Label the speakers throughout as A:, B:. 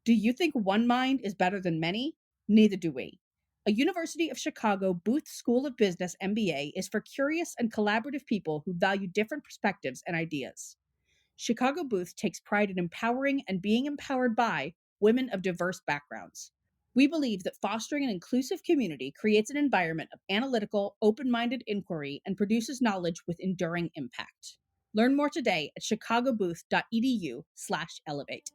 A: Do you think one mind is better than many? Neither do we. A University of Chicago Booth School of Business MBA is for curious and collaborative people who value different perspectives and ideas. Chicago Booth takes pride in empowering and being empowered by women of diverse backgrounds. We believe that fostering an inclusive community creates an environment of analytical, open minded inquiry and produces knowledge with enduring impact. Learn more today at chicagobooth.edu/elevate.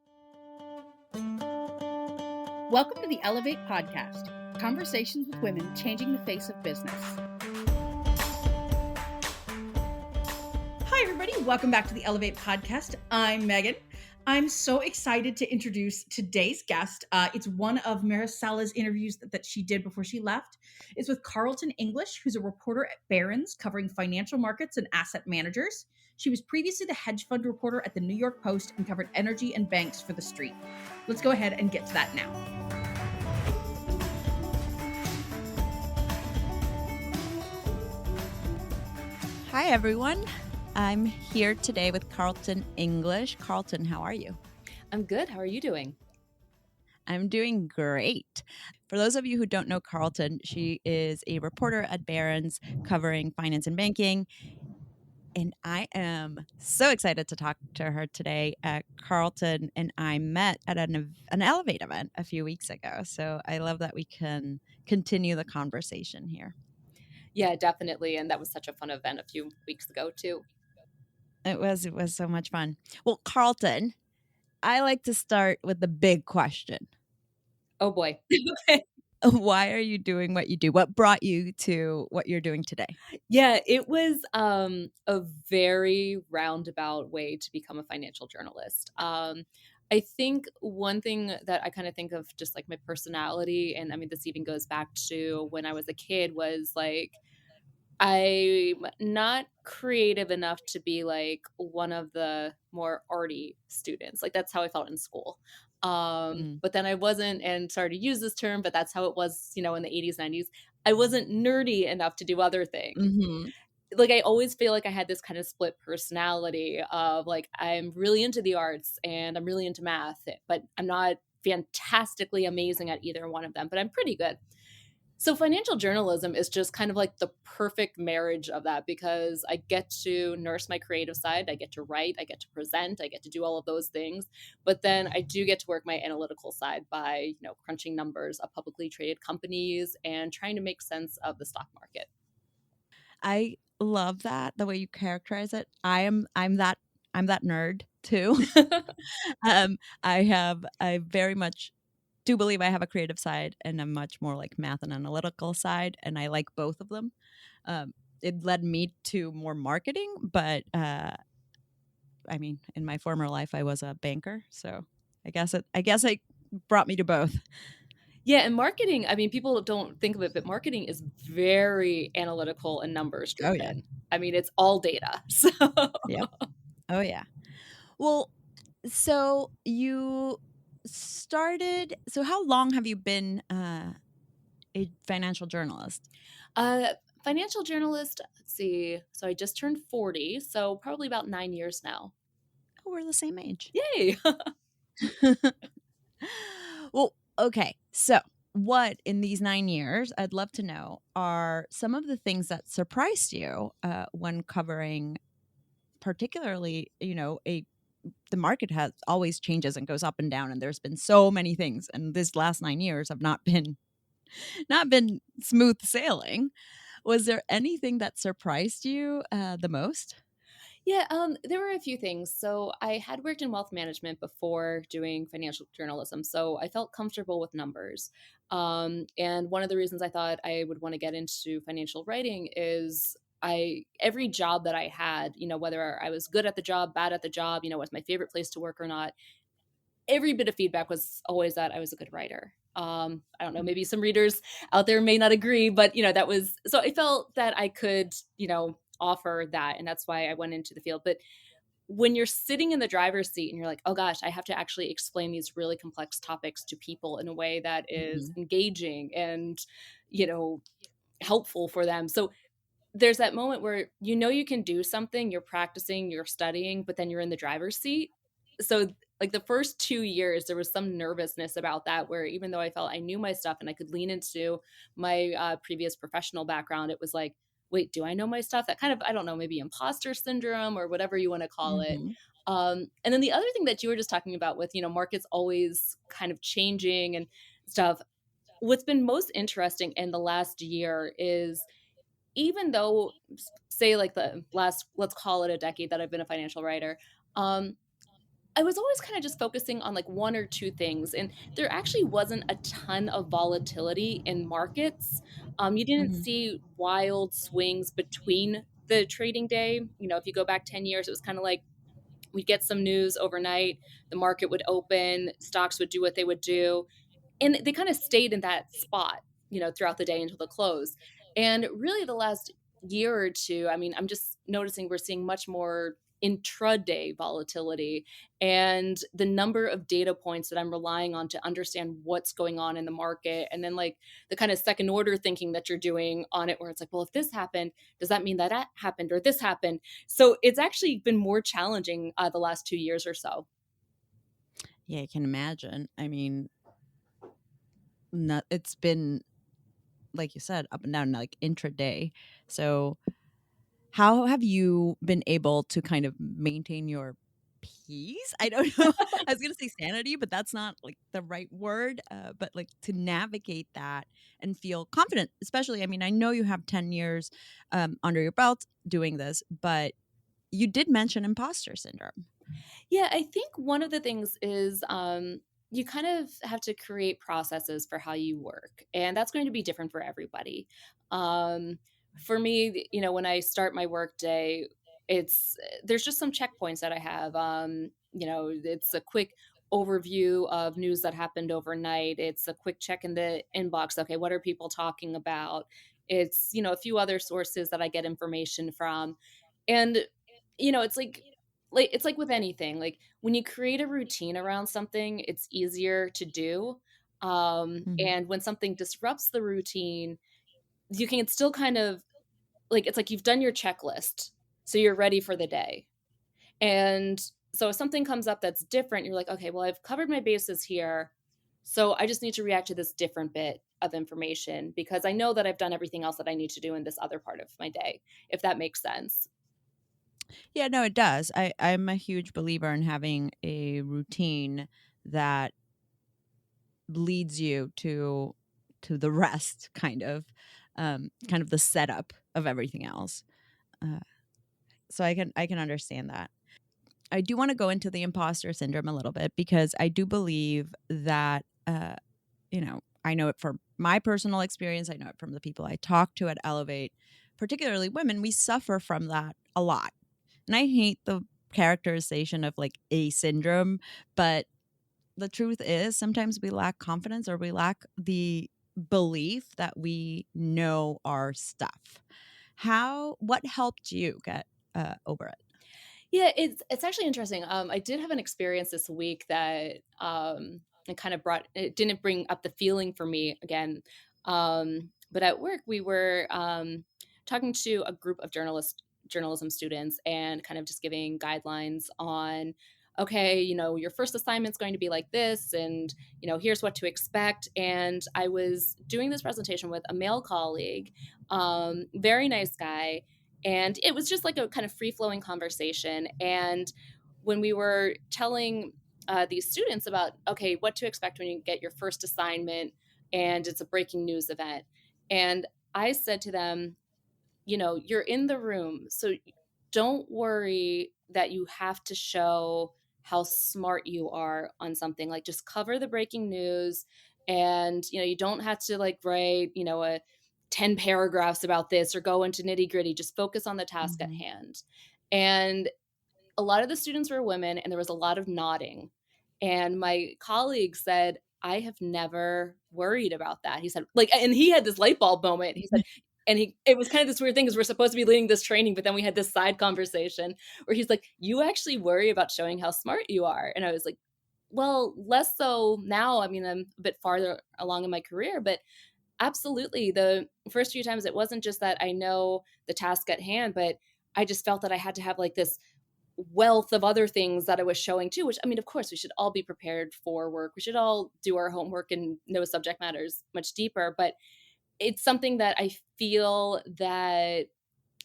A: Welcome to the Ellevate podcast, conversations with women changing the face of business. Hi, everybody. Welcome back to the Ellevate podcast. I'm Megan. I'm so excited to introduce today's guest. It's one of Marisala's interviews that she did before she left. It's with Carleton English, who's a reporter at Barron's covering financial markets and asset managers. She was previously the hedge fund reporter at the New York Post and covered energy and banks for The Street. Let's go ahead and get to that now.
B: Hi, everyone. I'm here today with Carleton English. Carleton, how are you?
C: I'm good. How are you doing?
B: I'm doing great. For those of you who don't know Carleton, she is a reporter at Barron's covering finance and banking. And I am so excited to talk to her today. Carleton and I met at an Ellevate event a few weeks ago. So I love that we can continue the conversation here.
C: Yeah, definitely. And that was such a fun event a few weeks ago, too.
B: It was so much fun. Well, Carleton, I like to start with the big question.
C: Oh, boy.
B: Why are you doing what you do? What brought you to what you're doing today?
C: Yeah, it was a very roundabout way to become a financial journalist. I think one thing that I kind of think of just like my personality, and I mean, this even goes back to when I was a kid, was like, I'm not creative enough to be like one of the more arty students. Like that's how I felt in school. But then I wasn't, and sorry to use this term, but that's how it was, in the 80s, 90s. I wasn't nerdy enough to do other things.
B: Mm-hmm.
C: Like I always feel like I had this kind of split personality of like, I'm really into the arts and I'm really into math, but I'm not fantastically amazing at either one of them, but I'm pretty good. So financial journalism is just kind of like the perfect marriage of that because I get to nurse my creative side. I get to write, I get to present, I get to do all of those things. But then I do get to work my analytical side by, crunching numbers of publicly traded companies and trying to make sense of the stock market.
B: I love that, the way you characterize it. I'm that nerd too. I very much do believe I have a creative side and a much more like math and analytical side, and I like both of them. It led me to more marketing, but I mean, in my former life, I was a banker, so I guess it brought me to both.
C: Yeah, and marketing, I mean, people don't think of it, but marketing is very analytical and numbers
B: Oh
C: driven.
B: yeah.
C: I mean, it's all data. So
B: Yep. Oh yeah. Well, so you started. So how long have you been a financial journalist?
C: Financial journalist, let's see. So I just turned 40, so probably about 9 years now.
B: Oh, we're the same age.
C: Yay.
B: Well, okay. So, what in these 9 years, I'd love to know, are some of the things that surprised you when covering, particularly, the market has always changes and goes up and down, and there's been so many things, and this last 9 years have not been smooth sailing. Was there anything that surprised you the most?
C: Yeah, there were a few things. So I had worked in wealth management before doing financial journalism, so I felt comfortable with numbers. And one of the reasons I thought I would want to get into financial writing is every job that I had, whether I was good at the job, bad at the job, was my favorite place to work or not, every bit of feedback was always that I was a good writer. I don't know, maybe some readers out there may not agree, but that was, so I felt that I could, offer that. And that's why I went into the field. But when you're sitting in the driver's seat and you're like, oh gosh, I have to actually explain these really complex topics to people in a way that is engaging and, helpful for them. So there's that moment where you can do something, you're practicing, you're studying, but then you're in the driver's seat. So like the first 2 years, there was some nervousness about that, where even though I felt I knew my stuff and I could lean into my previous professional background, it was like, wait, do I know my stuff? That kind of, I don't know, maybe imposter syndrome or whatever you want to call it.
B: Mhm.
C: And then the other thing that you were just talking about with, markets always kind of changing and stuff. What's been most interesting in the last year is, even though, say, like the last, let's call it a decade that I've been a financial writer, um, I was always kind of just focusing on like one or two things, and there actually wasn't a ton of volatility in markets. You didn't
B: Mhm.
C: see wild swings between the trading day. If you go back 10 years, it was kind of like we'd get some news overnight, the market would open, stocks would do what they would do, and they kind of stayed in that spot, throughout the day until the close. And really, the last year or two, I mean, I'm just noticing we're seeing much more intraday volatility, and the number of data points that I'm relying on to understand what's going on in the market. And then, like, the kind of second order thinking that you're doing on it, where it's like, well, if this happened, does that mean that that happened or this happened? So it's actually been more challenging the last 2 years or so.
B: Yeah, I can imagine. I mean, not it's been, like you said, up and down, like, intraday. So, how have you been able to kind of maintain your peace? I don't know. I was gonna say sanity, but that's not, like, the right word, but, like, to navigate that and feel confident, especially, I mean, I know you have 10 years, under your belt doing this, but you did mention imposter syndrome.
C: Yeah, I think one of the things is, you kind of have to create processes for how you work, and that's going to be different for everybody. For me, when I start my work day, there's just some checkpoints that I have. It's a quick overview of news that happened overnight. It's a quick check in the inbox. Okay, what are people talking about? It's, a few other sources that I get information from. And it's like it's like with anything, like, when you create a routine around something, it's easier to do,
B: Mhm.
C: and when something disrupts the routine, you can still kind of, like, it's like you've done your checklist, so you're ready for the day. And so if something comes up that's different, you're like, "Okay, well, I've covered my bases here, so I just need to react to this different bit of information because I know that I've done everything else that I need to do in this other part of my day," if that makes sense.
B: Yeah, no, it does. I'm a huge believer in having a routine that leads you to the rest, kind of the setup of everything else. Uh, so I can understand that. I do want to go into the imposter syndrome a little bit because I do believe that I know it from my personal experience. I know it from the people I talk to at Ellevate, particularly women. We suffer from that a lot, and I hate the characterization of like a syndrome, but the truth is sometimes we lack confidence or we lack the belief that we know our stuff. What helped you get over it?
C: Yeah, it's actually interesting. I did have an experience this week that, it didn't bring up the feeling for me again. But at work, we were talking to a group of journalism students and kind of just giving guidelines on, okay, your first assignment's going to be like this, and here's what to expect. And I was doing this presentation with a male colleague, very nice guy, and it was just like a kind of free flowing conversation. And when we were telling these students about, okay, what to expect when you get your first assignment and it's a breaking news event, and I said to them, you're in the room, so don't worry that you have to show how smart you are on something. Like, just cover the breaking news, and you don't have to like write, a 10 paragraphs about this or go into nitty-gritty. Just focus on the task at
B: Mhm.
C: hand. And a lot of the students were women, and there was a lot of nodding. And my colleague said, I have never worried about that. He said, like, and he had this light bulb moment. He said, and it was kind of this weird thing because we're supposed to be leading this training, but then we had this side conversation where he's like, you actually worry about showing how smart you are. And I was like, well, less so now. I mean, I'm a bit farther along in my career, but absolutely. The first few times, it wasn't just that I know the task at hand, but I just felt that I had to have like this wealth of other things that I was showing too, which I mean, of course, we should all be prepared for work. We should all do our homework and know subject matters much deeper. But it's something that I feel that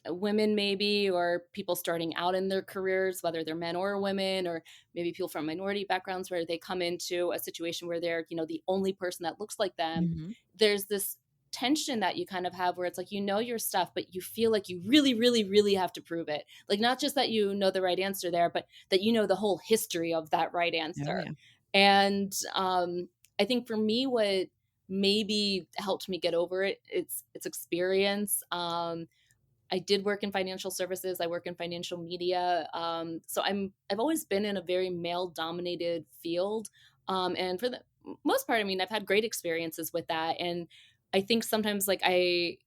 C: women maybe, or people starting out in their careers, whether they're men or women, or maybe people from minority backgrounds, where they come into a situation where they're, the only person that looks like them.
B: Mhm.
C: There's this tension that you kind of have where it's like, your stuff, but you feel like you really, really, really have to prove it. Like, not just that you know the right answer there, but that you know the whole history of that right
B: Oh,
C: answer.
B: yeah.
C: And I think for me, what maybe helped me get over it, it's experience. I did work in financial services. I work in financial media. So I've always been in a very male dominated field. And for the most part, I mean, I've had great experiences with that. And I think sometimes, like, I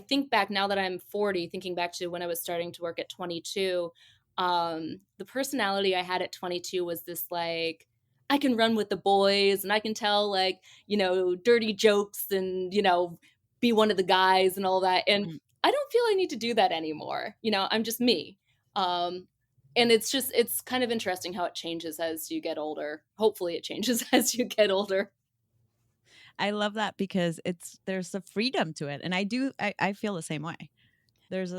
C: think back now that I'm 40, thinking back to when I was starting to work at 22, the personality I had at 22 was this, like, I can run with the boys and I can tell, like, dirty jokes and, be one of the guys and all that. And
B: Mm.
C: I don't feel I need to do that anymore. I'm just me. Um, and it's kind of interesting how it changes as you get older. Hopefully it changes as you get older.
B: I love that because there's a freedom to it, and I feel the same way. There's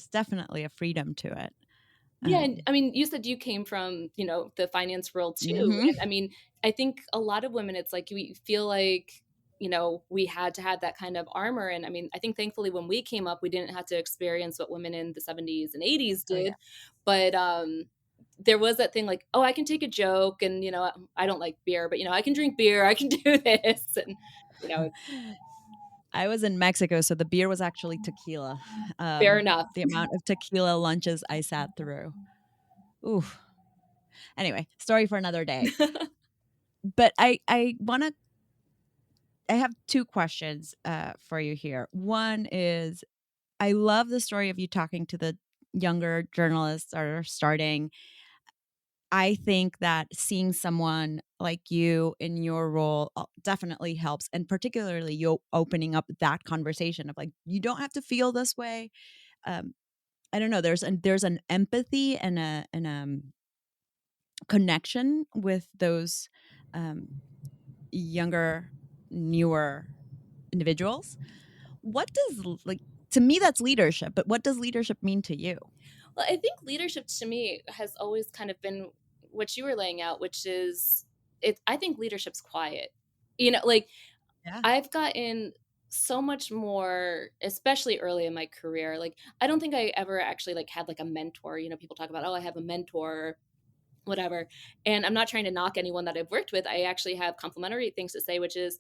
B: definitely a freedom to it.
C: Yeah, and
B: Um,
C: I mean, you said you came from, the finance world too.
B: mhm.
C: And I mean, I think a lot of women, it's like we feel like, we had to have that kind of armor. And I mean, I think thankfully when we came up, we didn't have to experience what women in the 70s and 80s
B: Oh, yeah.
C: did. But there was that thing like, oh, I can take a joke and, I don't like beer, but, I can drink beer, I can do this. And, you know,
B: I was in Mexico, so the beer was actually tequila.
C: fair enough.
B: The amount of tequila lunches I sat through. Ooh. Anyway, story for another day. But I have 2 questions, for you here. One is, I love the story of you talking to the younger journalists that are starting. I think that seeing someone like you in your role definitely helps, and particularly you opening up that conversation of, like, "You don't have to feel this way." Um, I don't know, there's an empathy and connection with those, um, younger, newer individuals. What does l like, to me, that's leadership, but what does leadership mean to you?
C: Well, I think leadership to me has always kind of been what you were laying out, which is I think leadership's quiet. Like,
B: Yeah.
C: I've gotten so much more, especially early in my career. Like, I don't think I ever actually like had like a mentor. People talk about, oh, I have a mentor, whatever. And I'm not trying to knock anyone that I've worked with. I actually have complimentary things to say, which is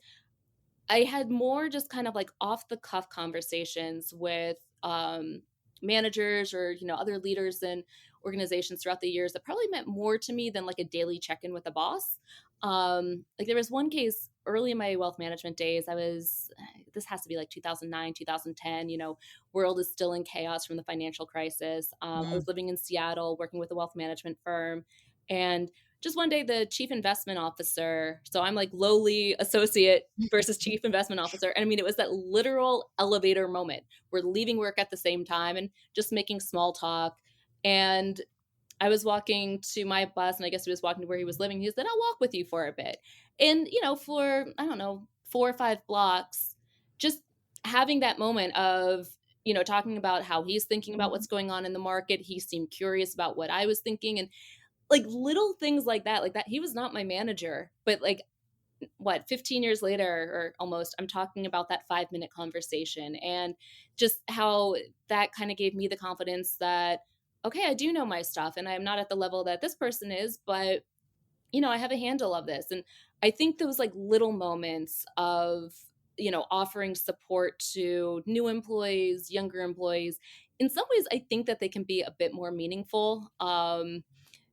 C: I had more just kind of like off the cuff conversations with managers or other leaders in organizations throughout the years that probably meant more to me than like a daily check in with a boss. Like, there was one case early in my wealth management days. I was this has to be like 2009, 2010. World is still in chaos from the financial crisis. I
B: Mm.
C: was living in Seattle, working with a wealth management firm, and just one day the chief investment officer, so I'm like lowly associate versus chief investment officer. And I mean, it was that literal elevator moment. We're leaving work at the same time and just making small talk. And I was walking to my bus, and I guess he was walking to where he was living. He said, I'll walk with you for a bit. And, for, I don't know, 4 or 5 blocks, just having that moment of, talking about how he's thinking about what's going on in the market. He seemed curious about what I was thinking. And like little things like that, he was not my manager, but like, what, 15 years later or almost, I'm talking about that 5-minute conversation, and just how that kind of gave me the confidence that, okay, I do know my stuff and I'm not at the level that this person is, but I have a handle of this. And I think those like little moments of, offering support to new employees, younger employees, in some ways, I think that they can be a bit more meaningful.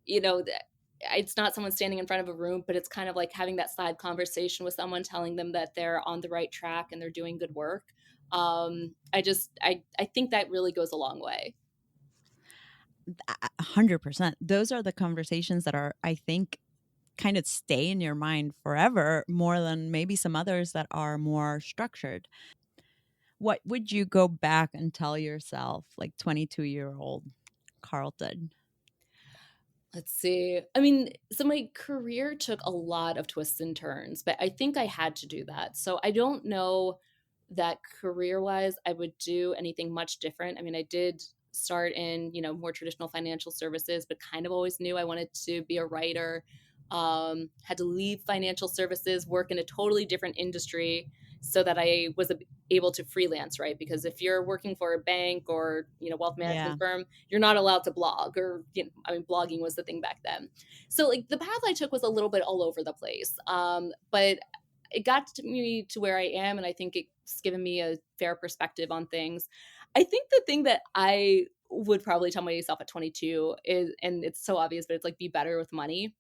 C: It's not someone standing in front of a room, but it's kind of like having that side conversation with someone, telling them that they're on the right track and they're doing good work. I think that really goes a long way.
B: 100%. Those are the conversations that are, I think, kind of stay in your mind forever more than maybe some others that are more structured. What would you go back and tell yourself, like 22-year-old Carlton?
C: Let's see. I mean, so my career took a lot of twists and turns, but I think I had to do that. So I don't know that career-wise I would do anything much different. I mean, I did start in, more traditional financial services, but kind of always knew I wanted to be a writer. Had to leave financial services, work in a totally different industry so that I was able to freelance, right? Because if you're working for a bank or, wealth management
B: Yeah.
C: firm, you're not allowed to blog or, I mean, blogging was the thing back then. So like the path I took was a little bit all over the place. But it got to me to where I am. And I think it's given me a fair perspective on things. I think the thing that I would probably tell myself at 22 is, and it's so obvious, but it's like be better with money.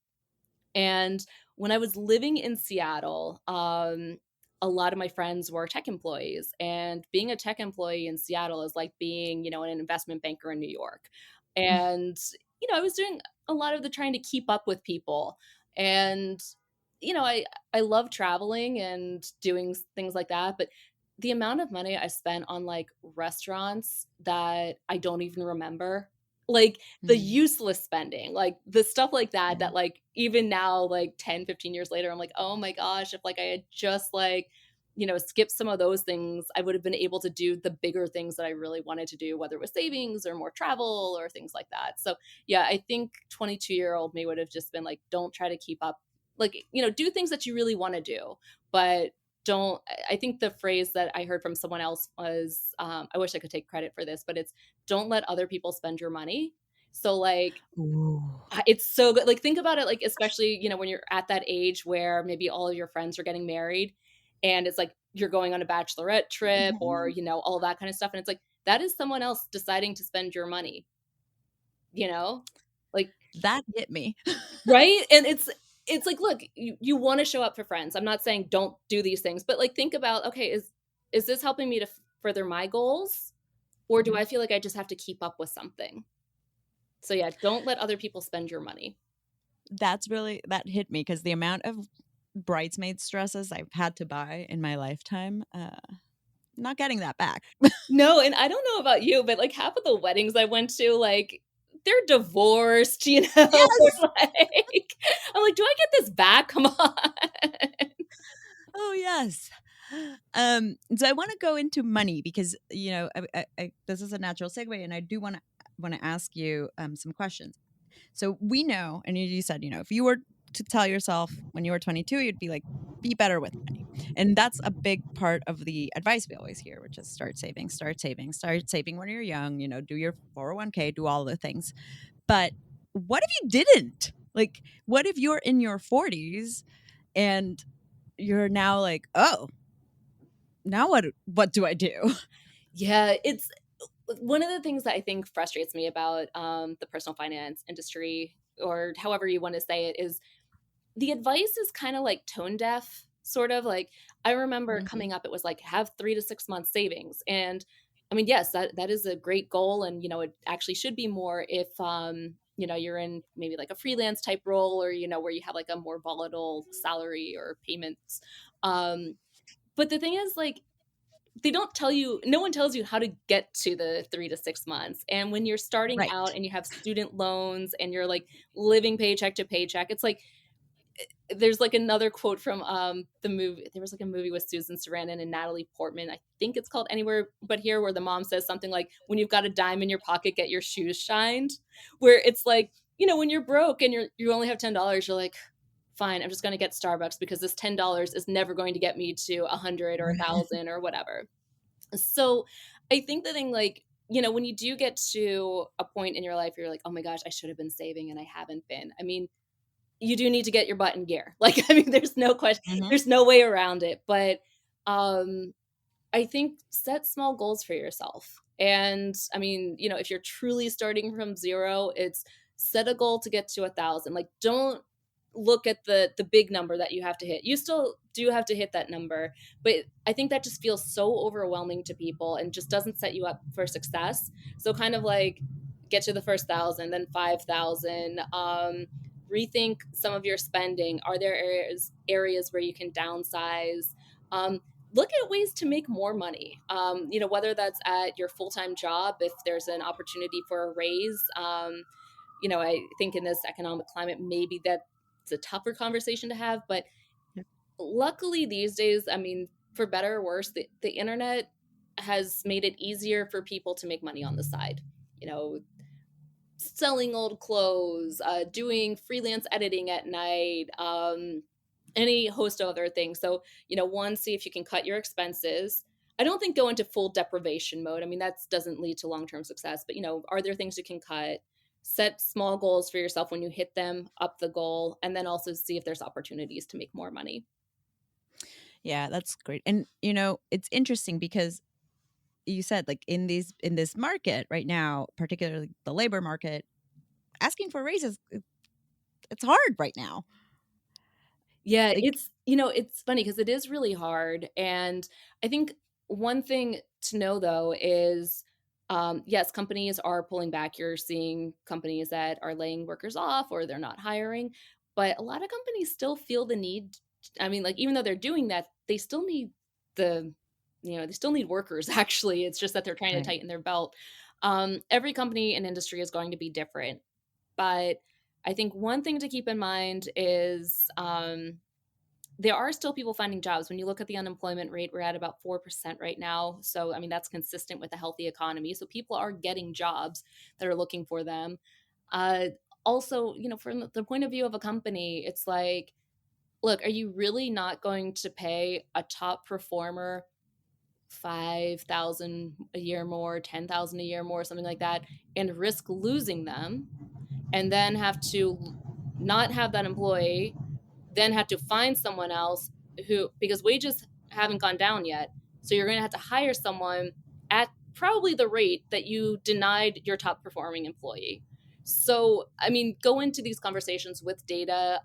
C: And when I was living in Seattle, a lot of my friends were tech employees, and being a tech employee in Seattle is like being, an investment banker in New York. And, I was doing a lot of the trying to keep up with people. And, I love traveling and doing things like that, but the amount of money I spent on like restaurants that I don't even remember, like the
B: Mm,
C: useless spending, like the stuff like that,
B: yeah.
C: that like even now, like 10, 15 years later, I'm like, oh my gosh, if like I had just like, skipped some of those things, I would have been able to do the bigger things that I really wanted to do, whether it was savings or more travel or things like that. So yeah, I think 22-year-old me would have just been like, don't try to keep up, like, do things that you really want to do, but don't. I think the phrase that I heard from someone else was, I wish I could take credit for this, but it's don't let other people spend your money. So like
B: Ooh.
C: it's so good. Like think about it, like especially, when you're at that age where maybe all of your friends are getting married and it's like you're going on a bachelorette trip or,
B: Mhm.
C: all that kind of stuff. And it's like that is someone else deciding to spend your money, you know? Like,
B: That hit me.
C: right? And it's like, look, you want to show up for friends. I'm not saying don't do these things, but like think about, okay, is this helping me to further my goals? Or do
B: Mhm.
C: I feel like I just have to keep up with something? So yeah, don't let other people spend your money.
B: That hit me because the amount of bridesmaid dresses I've had to buy in my lifetime, not getting that back.
C: No, and I don't know about you, but, like, half of the weddings I went to, like, they're divorced,
B: Yes!
C: They're like I'm like, "Do I get this back? Come on."
B: Oh, yes. So I wanna go into money because, I this is a natural segue, and I do wanna ask you, some questions. So we know, and you said, if you were to tell yourself when you were 22, you'd be like, be better with money. And that's a big part of the advice we always hear, which is start saving when you're young, do your 401k, do all the things. But what if you didn't? Like, what if you're in your 40s and you're now like, oh, now what do I do?
C: Yeah, it's one of the things that I think frustrates me about, the personal finance industry, or however you wanna say it, is the advice is kinda, like, tone deaf, sort of, like, I remember
B: Mhm.
C: coming up, it was like, "Have 3 to 6 months savings," and, I mean, yes, that is a great goal, and, it actually should be more if, you're in maybe, like, a freelance type role or, where you have, like, a more volatile salary or payments, but the thing is, like, they don't tell you no one tells you how to get to the 3 to 6 months, and when you're starting out
B: Right.
C: and you have student loans and you're, like, living paycheck to paycheck, it's like there's like another quote from the movie. There was like a movie with Susan Sarandon and Natalie Portman. I think it's called Anywhere But Here, where the mom says something like, "When you've got a dime in your pocket, get your shoes shined." Where it's like, when you're broke and you only have $10, you're like, "Fine, I'm just going to get Starbucks because this $10 is never going to get me to 100 or 1,000 or whatever." So, I think the thing, like, when you do get to a point in your life, you're like, "Oh my gosh, I should have been saving and I haven't been." I mean, you do need to get your butt in gear. Like, I mean,
B: Mhm.
C: there's no way around it, but, um, I think set small goals for yourself. And I mean, if you're truly starting from 0, it's set a goal to get to 1,000. Like, don't look at the big number that you have to hit. You still do have to hit that number, but I think that just feels so overwhelming to people and just doesn't set you up for success. So kind of like get to the first 1,000, then 5,000. Rethink some of your spending. Are there areas where you can downsize? Look at ways to make more money. Whether that's at your full time job, if there's an opportunity for a raise. I think in this economic climate, maybe that's a tougher conversation to have. But
B: Yeah.
C: luckily these days, I mean, for better or worse, the internet has made it easier for people to make money on the side. You know, selling old clothes, doing freelance editing at night, any host of other things. So, one, see if you can cut your expenses. I don't think go into full deprivation mode. I mean, that doesn't lead to long term success, but, are there things you can cut? Set small goals for yourself. When you hit them, up the goal, and then also see if there's opportunities to make more money.
B: Yeah, that's great. And it's interesting because you said like in this market right now, particularly the labor market, asking for raises, it's hard right now.
C: Yeah,
B: Like,
C: it's funny because it is really hard, and I think one thing to know though is, yes, companies are pulling back. You're seeing companies that are laying workers off or they're not hiring, but a lot of companies still feel the need. I mean, like, even though they're doing that, they still need the, they still need workers. Actually, it's just that they're trying to
B: right.
C: tighten their belt. Every company and industry is going to be different, but I think one thing to keep in mind is, there are still people finding jobs. When you look at the unemployment rate, we're at about 4% right now. So, I mean, that's consistent with a healthy economy. So, people are getting jobs that are looking for them. Uh, Also, from the point of view of a company, it's like, look, are you really not going to pay a top performer 5,000 a year more, 10,000 a year more, something like that, and risk losing them, and then have to not have that employee, then have to find someone else who, because wages haven't gone down yet. So you're going to have to hire someone at probably the rate that you denied your top performing employee. So, I mean, go into these conversations with data.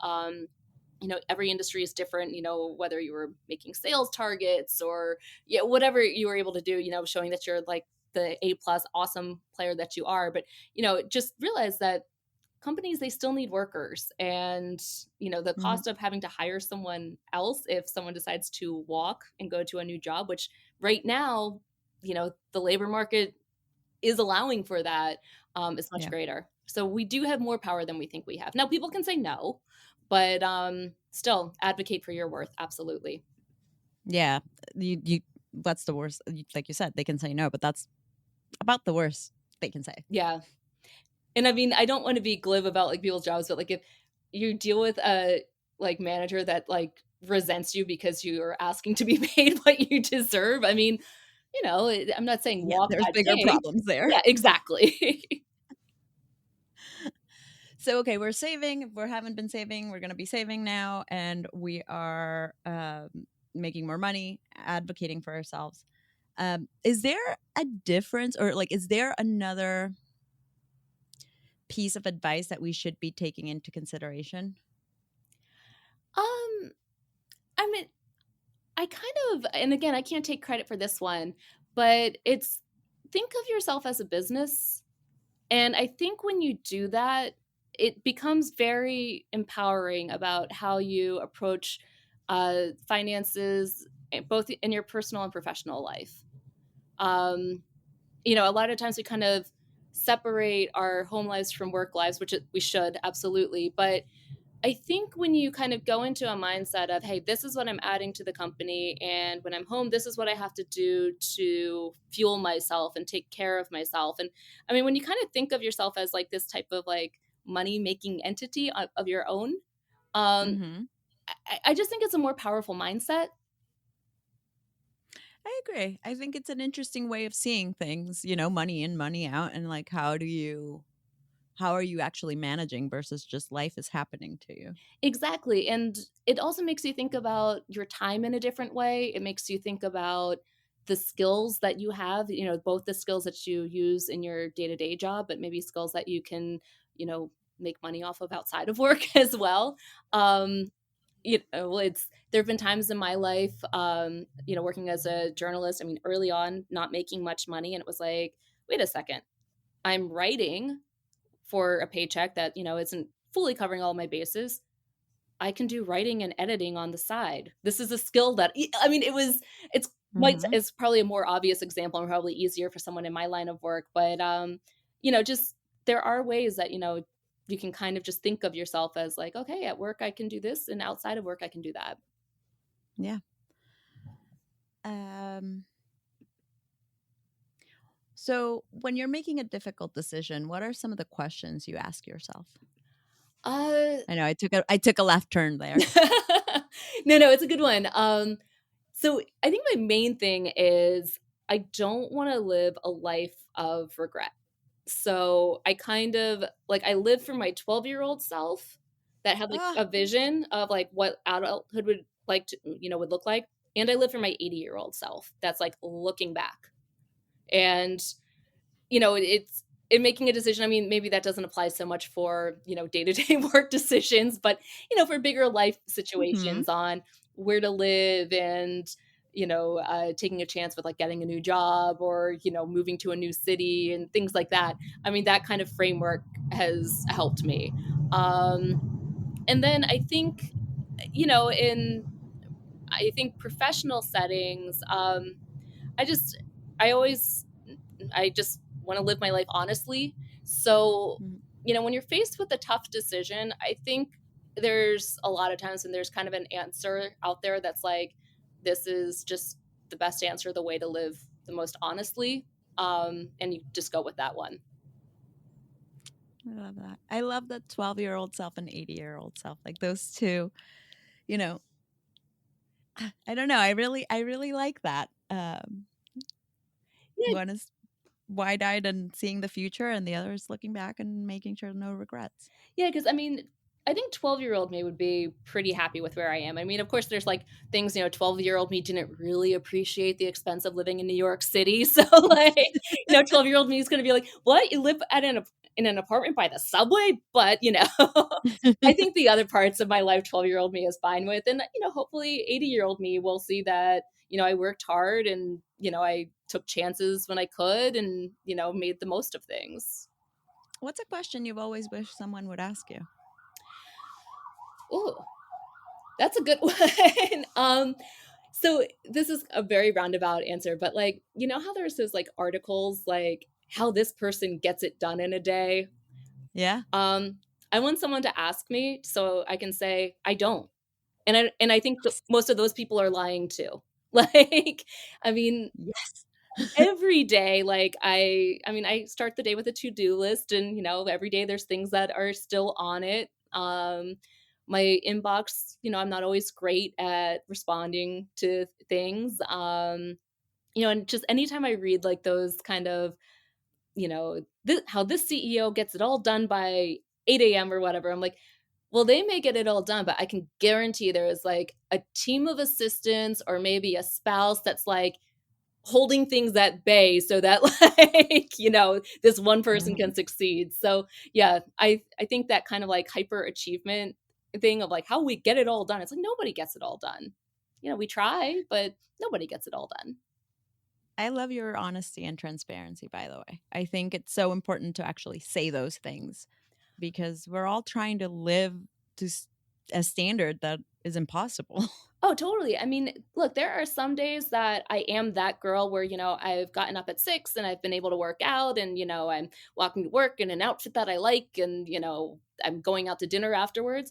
C: Every industry is different, whether you were making sales targets or, yeah, whatever you were able to do, showing that you're like the A plus awesome player that you are. But, just realize that companies, they still need workers, and the
B: Hmm.
C: cost of having to hire someone else if someone decides to walk and go to a new job, which right now, the labor market is allowing for that, is much
B: Yeah.
C: greater. So we do have more power than we think we have. Now people can say no, but still advocate for your worth. Absolutely.
B: Yeah. You that's the worst. Like you said, they can say no, but that's about the worst they can say.
C: Yeah. And I mean, I don't want to be glib about like people's jobs, but like if you deal with a like manager that like resents you because you are asking to be paid what you deserve, I mean, I'm not saying
B: Yeah,
C: walk
B: there's
C: that
B: bigger
C: plank.
B: problems there.
C: Yeah, exactly.
B: So, okay, we're saving. We haven't been saving. We're going to be saving now, and we are making more money, advocating for ourselves. Is there a difference, or like, is there another piece of advice that we should be taking into consideration?
C: um, I mean, I kind of, and again, I can't take credit for this one, but it's, think of yourself as a business. And I think when you do that, it becomes very empowering about how you approach finances, both in your personal and professional life. Um, a lot of times we kind of separate our home lives from work lives, which we should absolutely. But I think when you kind of go into a mindset of, hey, this is what I'm adding to the company, and when I'm home, this is what I have to do to fuel myself and take care of myself. And I mean, when you kind of think of yourself as like this type of like money making entity of your own, um,
B: Hmm.
C: I just think it's a more powerful mindset.
B: I agree. I think it's an interesting way of seeing things. Money in, money out, and like, how are you actually managing versus just life is happening to you?
C: Exactly. And it also makes you think about your time in a different way. It makes you think about the skills that you have, both the skills that you use in your day to day job, but maybe skills that you can, make money off of outside of work as well. Um, there have been times in my life, working as a journalist, I mean, early on, not making much money. And it was like, wait a second, I'm writing for a paycheck that, isn't fully covering all my bases. I can do writing and editing on the side. This is a skill that, I mean,
B: Hmm.
C: it's probably a more obvious example and probably easier for someone in my line of work, but just there are ways that, you can kind of just think of yourself as like, okay, at work I can do this, and outside of work I can do that.
B: Yeah. Um, so when you're making a difficult decision, what are some of the questions you ask yourself?
C: Uh,
B: I know I took a left turn there.
C: no, it's a good one. So I think my main thing is I don't want to live a life of regret. So I kind of like I live for my 12-year-old self that had like
B: Ah,
C: a vision of like what adulthood would like to, would look like. And I live for my 80-year-old self that's like looking back. And it's in making a decision. I mean, maybe that doesn't apply so much for, day-to-day work decisions, but, for bigger life
B: mhm.
C: situations on where to live and, taking a chance with like getting a new job or, moving to a new city and things like that. I mean, that kind of framework has helped me. And then in I think professional settings, I just, I always I just want to live my life honestly. So,
B: Mhm.
C: when you're faced with a tough decision, I think there's a lot of times when there's kind of an answer out there that's like, this is just the best answer, the way to live the most honestly. And you just go with that one.
B: I love that. I love the 12-year-old self and 80-year-old self. Like those two, you know, I don't know. I really like that.
C: Yeah,
B: One is wide-eyed and seeing the future, and the other is looking back and making sure no regrets.
C: yeah, because I mean, I think 12-year-old me would be pretty happy with where I am. I mean, of course, there's like things, 12-year-old me didn't really appreciate the expense of living in New York City. So, like, 12-year-old me is going to be like, what? You live in an apartment by the subway? But, I think the other parts of my life, 12-year-old me is fine with. And, hopefully 80-year-old me will see that, I worked hard and, I took chances when I could and, made the most of things.
B: What's a question you've always wished someone would ask you?
C: Ooh. That's a good one. So this is a very roundabout answer, but like, how there's those like articles like how this person gets it done in a day?
B: Yeah.
C: Um, I want someone to ask me so I can say I don't. And I think
B: Yes.
C: most of those people are lying too. Like, I mean,
B: Yes.
C: every day, like I mean, I start the day with a to-do list and, every day there's things that are still on it. My inbox, I'm not always great at responding to things. And just anytime I read like those kind of, how this CEO gets it all done by 8 a.m. or whatever, I'm like, well, they may get it all done, but I can guarantee there is like a team of assistants or maybe a spouse that's like holding things at bay so that like, this one person
B: Mhm.
C: can succeed. So yeah, I think that kind of like hyper achievement thing of like how we get it all done. It's like nobody gets it all done. We try, but nobody gets it all done.
B: I love your honesty and transparency, by the way. I think it's so important to actually say those things because we're all trying to live to a standard that is impossible.
C: Oh, totally. I mean, look, there are some days that I am that girl where, I've gotten up at 6 and I've been able to work out and, I'm walking to work in an outfit that I like and, I'm going out to dinner afterwards.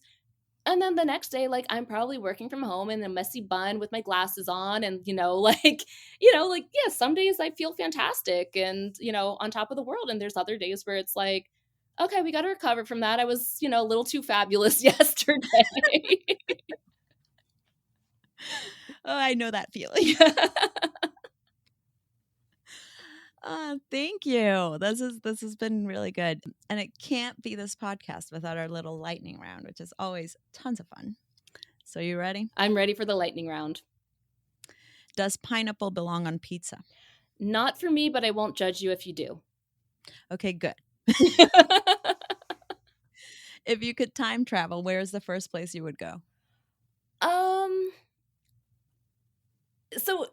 C: And then the next day, like, I'm probably working from home in a messy bun with my glasses on and, yeah, some days I feel fantastic and, on top of the world. And there's other days where it's like, okay, we got to recover from that. I was, a little too fabulous yesterday.
B: Oh, I know that feeling. Thank you. This has been really good. And it can't be this podcast without our little lightning round, which is always tons of fun. So you ready?
C: I'm ready for the lightning round.
B: Does pineapple belong on pizza?
C: Not for me, but I won't judge you if you do.
B: Okay, good. If you could time travel, where is the first place you would go?
C: um, so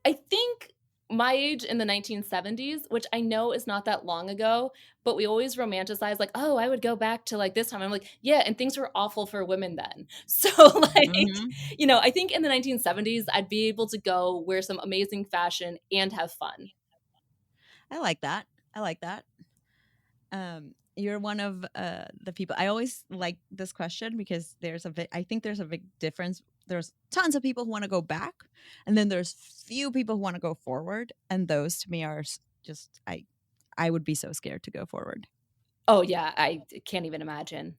C: I think my age in the 1970s, which I know is not that long ago, but we always romanticize like, oh, I would go back to like this time. I'm like, yeah, and things were awful for women then. So like,
B: Hmm.
C: I think in the 1970s, I'd be able to go wear some amazing fashion and have fun.
B: I like that. I like that. Um, You're one of the people. I always like this question because I think there's a big difference. There's tons of people who want to go back, and then there's few people who want to go forward. And those to me are just I would be so scared to go forward.
C: Oh, yeah, I can't even imagine.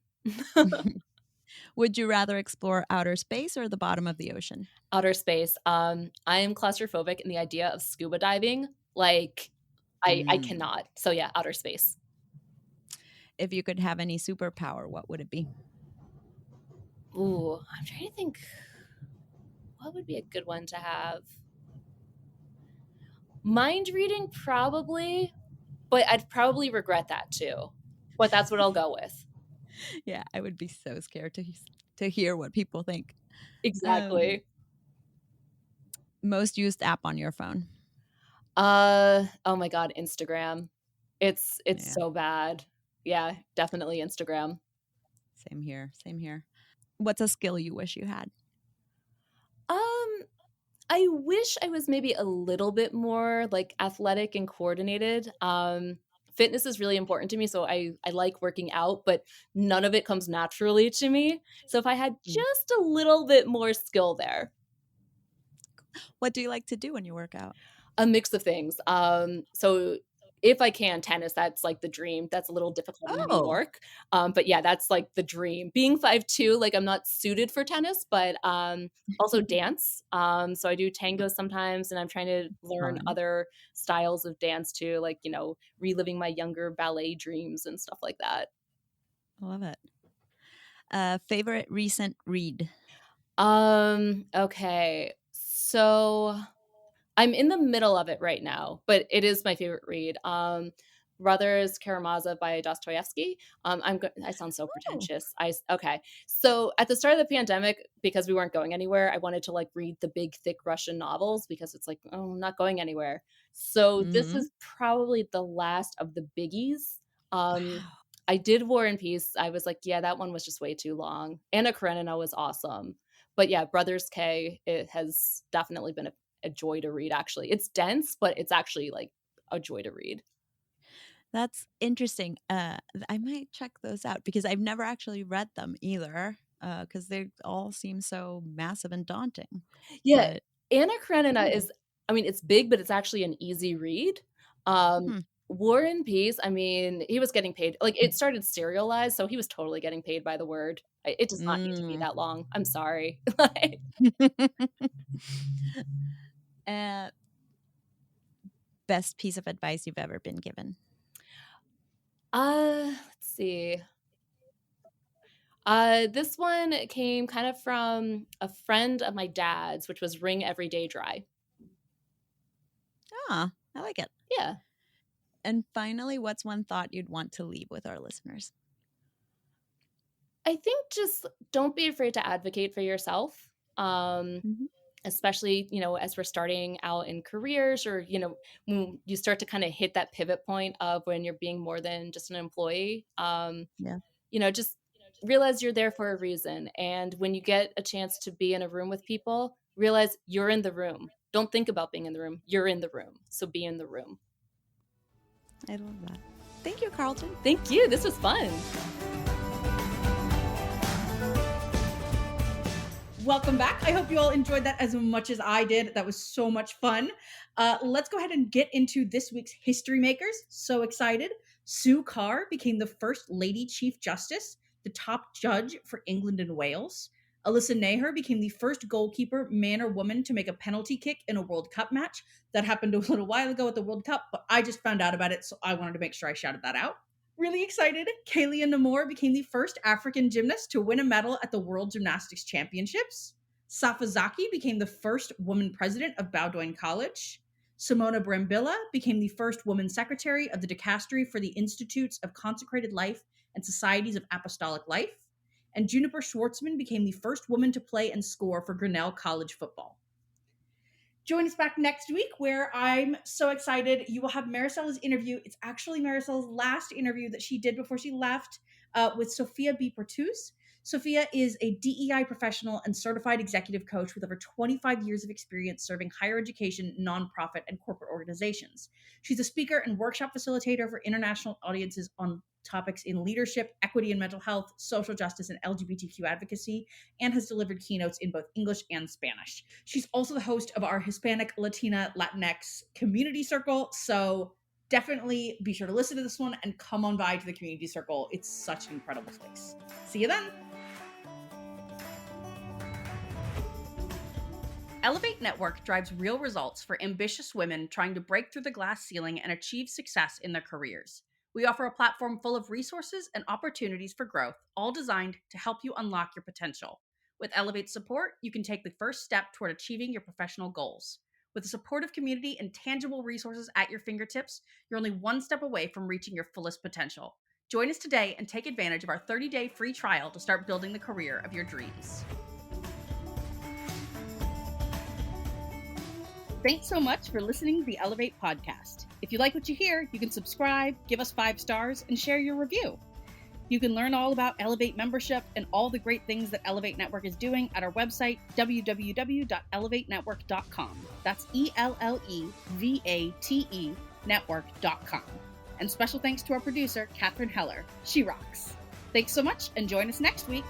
B: Would you rather explore outer space or the bottom of the ocean?
C: Outer space, I am claustrophobic, and the idea of scuba diving, like, I
B: Mm.
C: cannot. So, yeah, outer space.
B: If you could have any superpower, what would it be?
C: Ooh, I'm trying to think what would be a good one to have? Mind reading, probably, but I'd probably regret that too. But that's what I'll go with.
B: Yeah, I would be so scared to hear what people think. Um,
C: Exactly.
B: Most used app on your phone.
C: Oh my god, Instagram. It's
B: Yeah,
C: so bad. Yeah, definitely Instagram.
B: same here. Same here. What's a skill you wish you had?
C: Um, I wish I was maybe a little bit more, like, athletic and coordinated. Fitness is really important to me, so I like working out, but none of it comes naturally to me. So if I had
B: Mm.
C: just a little bit more skill there.
B: What do you like to do when you work out?
C: A mix of things. So if I can, tennis, that's like the dream. That's a little difficult in New
B: Oh.
C: York. But yeah, that's like the dream. Being 5'2", like I'm not suited for tennis, but also dance. So I do tango sometimes, and I'm trying to learn
B: Fun.
C: other styles of dance too, like, reliving my younger ballet dreams and stuff like that.
B: I love it. Favorite recent read?
C: Okay. So I'm in the middle of it right now, but it is my favorite read. Brothers Karamazov by Dostoevsky. I sound so
B: Oh.
C: pretentious. Okay. So at the start of the pandemic, because we weren't going anywhere, I wanted to like read the big, thick Russian novels because it's like, oh, I'm not going anywhere. So this
B: Hmm.
C: is probably the last of the biggies. Um,
B: Wow.
C: I did War and Peace. I was like, yeah, that one was just way too long. Anna Karenina was awesome. But yeah, Brothers K, it has definitely been a joy to read, actually. It's dense, but it's actually, like, a joy to read.
B: That's interesting. I might check those out because I've never actually read them either. Because they all seem so massive and daunting.
C: Yeah,
B: But
C: Anna Karenina
B: cool.
C: is, I mean, it's big, but it's actually an easy read. Um,
B: Hmm.
C: War and Peace, I mean, he was getting paid like, it started serialized, so he was totally getting paid by the word. I It does not need to be
B: Mm.
C: that long. I'm sorry. Like,
B: uh, Best piece of advice you've ever been given?
C: let's see. This one came kind of from a friend of my dad's, which was "Wring every day dry."
B: Ah, I like it.
C: Yeah.
B: And finally, what's one thought you'd want to leave with our listeners?
C: I think just don't be afraid to advocate for yourself.
B: Mhm.
C: Especially, as we're starting out in careers, or, when you start to kind of hit that pivot point of when you're being more than just an employee.
B: Yeah.
C: Just realize you're there for a reason. And when you get a chance to be in a room with people, realize you're in the room. Don't think about being in the room. You're in the room. So be in the room.
B: I love that. Thank you, Carlton.
C: Thank you. This was fun.
A: Welcome back. I hope you all enjoyed that as much as I did. That was so much fun. Let's go ahead and get into this week's History Makers. So excited. Sue Carr became the first Lady Chief Justice, the top judge for England and Wales. Alyssa Naher became the first goalkeeper, man or woman, to make a penalty kick in a World Cup match. That happened a little while ago at the World Cup, but I just found out about it, so I wanted to make sure I shouted that out. Really excited, Kaylee Namor became the first African gymnast to win a medal at the World Gymnastics Championships. Safazaki became the first woman president of Bowdoin College. Simona Brambilla became the first woman secretary of the dicastery for the Institutes of Consecrated Life and Societies of Apostolic Life. And Juniper Schwartzman became the first woman to play and score for Grinnell College football. Join us back next week where I'm so excited. You will have Maricella's interview. It's actually Maricella's last interview that she did before she left with Sophia B. Pertus. Sophia is a DEI professional and certified executive coach with over 25 years of experience serving higher education, nonprofit, and corporate organizations. She's a speaker and workshop facilitator for international audiences on topics in leadership, equity and mental health, social justice, and LGBTQ advocacy, and has delivered keynotes in both English and Spanish. She's also the host of our Hispanic, Latina, Latinx community circle, so definitely be sure to listen to this one and come on by to the community circle. It's such an incredible place. See you then. Ellevate Network drives real results for ambitious women trying to break through the glass ceiling and achieve success in their careers. We offer a platform full of resources and opportunities for growth, all designed to help you unlock your potential. With Ellevate support, you can take the first step toward achieving your professional goals. With a supportive community and tangible resources at your fingertips, you're only one step away from reaching your fullest potential. Join us today and take advantage of our 30-day free trial to start building the career of your dreams. Thanks so much for listening to the Ellevate podcast. If you like what you hear, you can subscribe, give us 5 stars, and share your review. You can learn all about Ellevate membership and all the great things that Ellevate Network is doing at our website, www.ellevatenetwork.com. That's ELLEVATE network.com. And special thanks to our producer, Catherine Heller. She rocks. Thanks so much, and join us next week.